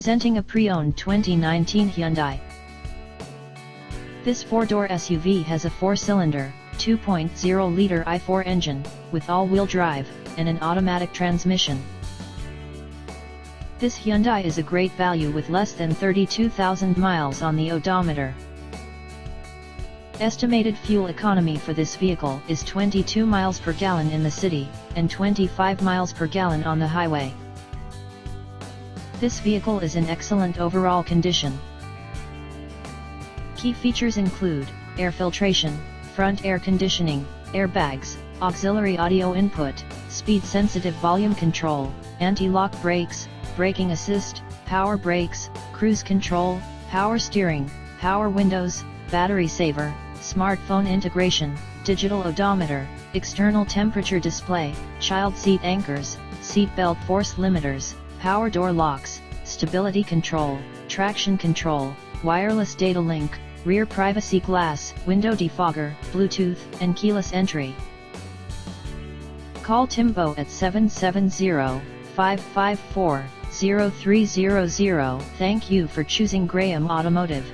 Presenting a pre-owned 2019 Hyundai. This four-door SUV has a four-cylinder, 2.0-liter i4 engine, with all-wheel drive, and an automatic transmission. This Hyundai is a great value with less than 32,000 miles on the odometer. Estimated fuel economy for this vehicle is 22 miles per gallon in the city, and 25 miles per gallon on the highway. This vehicle is in excellent overall condition. Key features include air filtration, front air conditioning, airbags, auxiliary audio input, speed-sensitive volume control, anti-lock brakes, braking assist, power brakes, cruise control, power steering, power windows, battery saver, smartphone integration, digital odometer, external temperature display, child seat anchors, seat belt force limiters, power door locks, stability control, traction control, wireless data link, rear privacy glass, window defogger, Bluetooth, and keyless entry. Call Timbo at 770-554-0300. Thank you for choosing Graham Automotive.